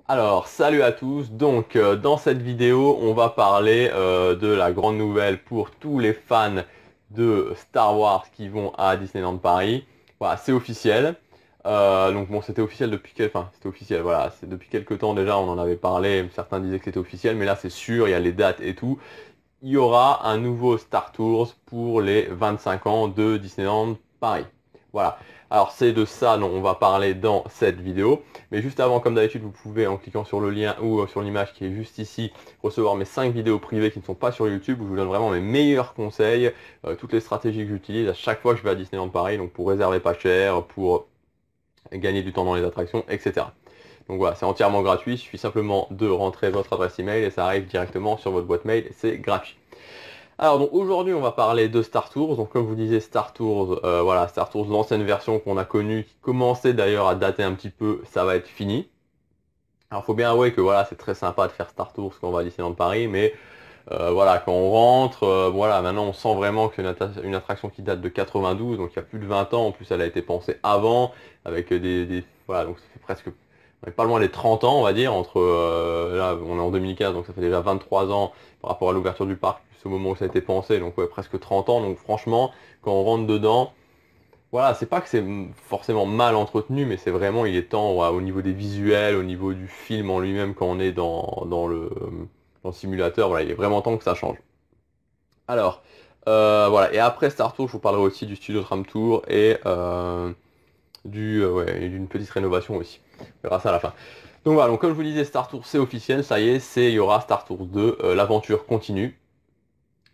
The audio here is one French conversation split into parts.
Alors, salut à tous. Donc, dans cette vidéo, on va parler de la grande nouvelle pour tous les fans de Star Wars qui vont à Disneyland Paris. Voilà, c'est officiel. Donc bon, c'était officiel depuis enfin, c'était officiel. Voilà, c'est depuis quelques temps déjà. On en avait parlé. Certains disaient que c'était officiel, mais là, c'est sûr. Il y a les dates et tout. Il y aura un nouveau Star Tours pour les 25 ans de Disneyland Paris. Voilà. Alors c'est de ça dont on va parler dans cette vidéo. Mais juste avant, comme d'habitude, vous pouvez, en cliquant sur le lien ou sur l'image qui est juste ici, recevoir mes 5 vidéos privées qui ne sont pas sur YouTube, où je vous donne vraiment mes meilleurs conseils, toutes les stratégies que j'utilise à chaque fois que je vais à Disneyland Paris, donc pour réserver pas cher, pour gagner du temps dans les attractions, etc. Donc voilà, c'est entièrement gratuit, il suffit simplement de rentrer votre adresse email et ça arrive directement sur votre boîte mail, c'est gratuit. Alors donc aujourd'hui on va parler de Star Tours, donc comme vous disiez Star Tours, voilà, Star Tours l'ancienne version qu'on a connue, qui commençait d'ailleurs à dater un petit peu, ça va être fini. Alors faut bien avouer que voilà, c'est très sympa de faire Star Tours quand on va à Disneyland Paris, mais voilà, quand on rentre, voilà, maintenant on sent vraiment que c'est une attraction qui date de 92, donc il y a plus de 20 ans, en plus elle a été pensée avant, avec voilà, donc ça fait presque, on est pas loin des 30 ans on va dire, entre, là on est en 2015, donc ça fait déjà 23 ans par rapport à l'ouverture du parc, plus au moment où ça a été pensé, donc ouais, presque 30 ans, donc franchement, quand on rentre dedans, voilà, c'est pas que c'est forcément mal entretenu, mais c'est vraiment, il est temps, ouais, au niveau des visuels, au niveau du film en lui-même, quand on est dans le simulateur, voilà, il est vraiment temps que ça change. Alors, voilà, et après Star Tour, je vous parlerai aussi du studio Tram Tour et ouais, et d'une petite rénovation aussi. On verra ça à la fin. Donc voilà, donc comme je vous disais, Star Tour c'est officiel, ça y est, il y aura Star Tour 2, l'aventure continue.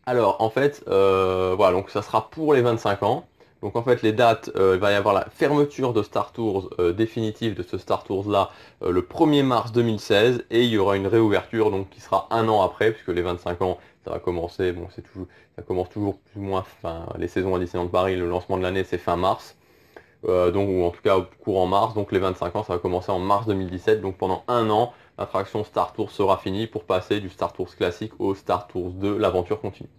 Alors, en fait, voilà, donc ça sera pour les 25 ans. Donc en fait, les dates, il va y avoir la fermeture de Star Tours définitive de ce Star Tours là le 1er mars 2016 et il y aura une réouverture donc qui sera un an après puisque les 25 ans ça va commencer, bon c'est toujours, ça commence toujours plus ou moins fin, les saisons à Disneyland Paris, le lancement de l'année c'est fin mars, donc ou en tout cas courant mars, donc les 25 ans ça va commencer en mars 2017, donc pendant un an l'attraction Star Tours sera finie pour passer du Star Tours classique au Star Tours 2, l'aventure continue.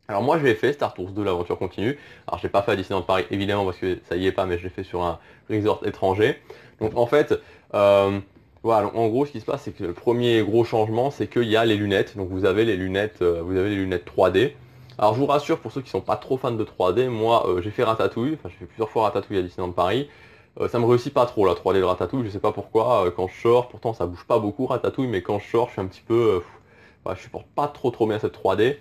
Alors moi je l'ai fait, Star Tours 2, l'aventure continue. Alors j'ai pas fait à Disneyland Paris évidemment parce que ça y est pas, mais je l'ai fait sur un resort étranger. Donc en fait, voilà, donc, en gros ce qui se passe c'est que le premier gros changement c'est qu'il y a les lunettes. Donc vous avez les lunettes 3D. Alors je vous rassure pour ceux qui sont pas trop fans de 3D, moi j'ai fait Ratatouille, enfin j'ai fait plusieurs fois Ratatouille à Disneyland Paris. Ça me réussit pas trop la 3D de Ratatouille, je sais pas pourquoi, quand je sors, pourtant ça bouge pas beaucoup Ratatouille, mais quand je sors je suis un petit peu, voilà, je supporte pas trop bien cette 3D.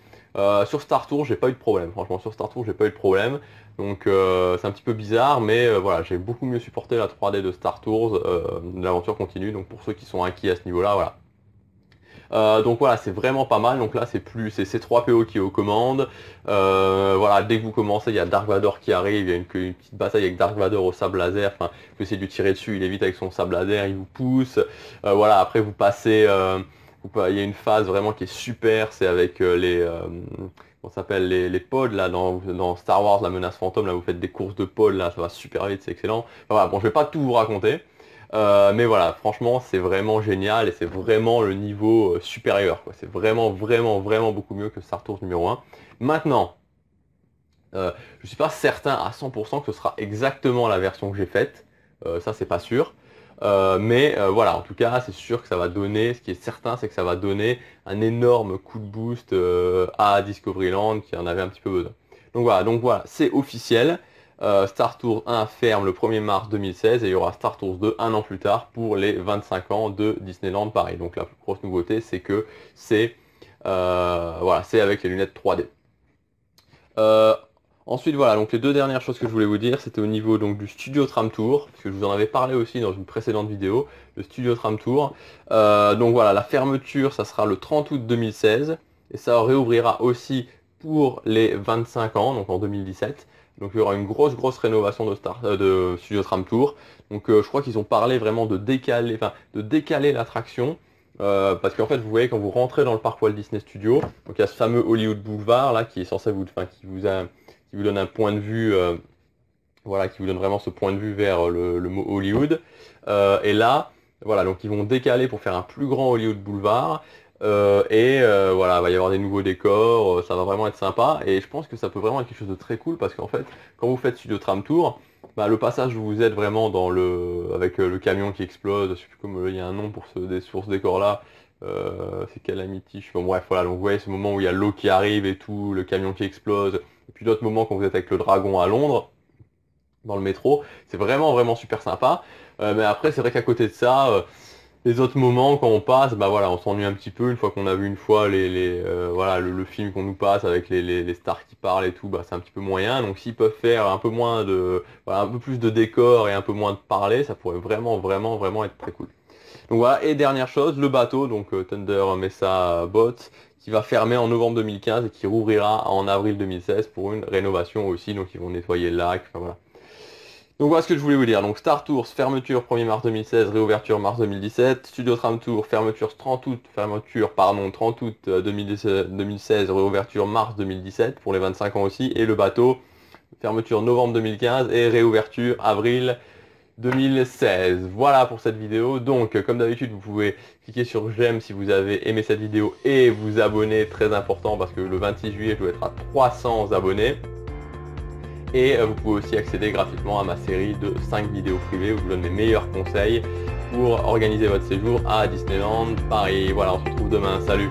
Sur Star Tour, j'ai pas eu de problème. Franchement, sur Star Tour, j'ai pas eu de problème. Donc, c'est un petit peu bizarre, mais voilà, j'ai beaucoup mieux supporté la 3D de Star Tours. L'aventure continue. Donc, pour ceux qui sont inquiets à ce niveau-là, voilà. Donc voilà, c'est vraiment pas mal. Donc là, c'est C3PO qui est aux commandes. Voilà, dès que vous commencez, il y a Dark Vador qui arrive. Il y a une petite bataille avec Dark Vador au sable laser. Enfin, vous essayez de lui tirer dessus, il évite avec son sable laser, il vous pousse. Voilà, après vous passez. Il y a une phase vraiment qui est super. C'est avec on s'appelle les pods là dans Star Wars, la menace fantôme. Là, vous faites des courses de pods. Là, ça va super vite, c'est excellent. Enfin, voilà, bon, je vais pas tout vous raconter. Mais voilà, franchement, c'est vraiment génial et c'est vraiment le niveau supérieur, quoi. C'est vraiment beaucoup mieux que Star Tours numéro 1. Maintenant, je suis pas certain à 100% que ce sera exactement la version que j'ai faite. Ça, c'est pas sûr. Mais voilà, en tout cas, c'est sûr que ça va donner, ce qui est certain, c'est que ça va donner un énorme coup de boost à Discoveryland qui en avait un petit peu besoin. Donc voilà, c'est officiel. Star Tours 1 ferme le 1er mars 2016 et il y aura Star Tours 2 un an plus tard pour les 25 ans de Disneyland Paris. Donc la plus grosse nouveauté, c'est que c'est voilà, c'est avec les lunettes 3D. Euh, Ensuite, voilà, donc les deux dernières choses que je voulais vous dire, c'était au niveau donc, du Studio Tram Tour, parce que je vous en avais parlé aussi dans une précédente vidéo, le Studio Tram Tour. Donc voilà, la fermeture, ça sera le 30 août 2016, et ça réouvrira aussi pour les 25 ans, donc en 2017. Donc il y aura une grosse rénovation de Studio Tram Tour. Donc je crois qu'ils ont parlé vraiment de décaler l'attraction. Parce qu'en fait, vous voyez, quand vous rentrez dans le parc Walt Disney Studio, donc il y a ce fameux Hollywood Boulevard là qui est censé enfin, qui vous donne un point de vue, voilà, qui vous donne vraiment ce point de vue vers le mot Hollywood. Et là, voilà, donc ils vont décaler pour faire un plus grand Hollywood Boulevard. Voilà, il va y avoir des nouveaux décors, ça va vraiment être sympa. Et je pense que ça peut vraiment être quelque chose de très cool parce qu'en fait, quand vous faites Studio Tram Tour, bah, le passage où vous êtes vraiment dans avec le camion qui explose, je sais plus comment, il y a un nom pour ce décor là, c'est Calamity, je sais pas, bref voilà, donc vous voyez ce moment où il y a l'eau qui arrive et tout, le camion qui explose, et puis d'autres moments quand vous êtes avec le dragon à Londres, dans le métro, c'est vraiment vraiment super sympa. Mais après c'est vrai qu'à côté de ça, les autres moments quand on passe, bah voilà, on s'ennuie un petit peu une fois qu'on a vu une fois voilà, le film qu'on nous passe avec les stars qui parlent et tout, bah c'est un petit peu moyen. Donc s'ils peuvent faire un peu moins voilà, un peu plus de décor et un peu moins de parler, ça pourrait vraiment vraiment vraiment être très cool. Donc voilà, et dernière chose, le bateau, donc Thunder Mesa Boat, qui va fermer en novembre 2015 et qui rouvrira en avril 2016 pour une rénovation aussi. Donc ils vont nettoyer le lac, enfin voilà. Donc voilà ce que je voulais vous dire. Donc Star Tours, fermeture 1er mars 2016, réouverture mars 2017. Studio Tram Tour, fermeture 30 août, 30 août 2016, réouverture mars 2017 pour les 25 ans aussi. Et le bateau, fermeture novembre 2015 et réouverture avril 2016. Voilà pour cette vidéo. Donc comme d'habitude, vous pouvez cliquer sur j'aime si vous avez aimé cette vidéo et vous abonner, très important parce que le 26 juillet, je dois être à 300 abonnés. Et vous pouvez aussi accéder gratuitement à ma série de 5 vidéos privées où je vous donne mes meilleurs conseils pour organiser votre séjour à Disneyland Paris. Voilà, on se retrouve demain. Salut!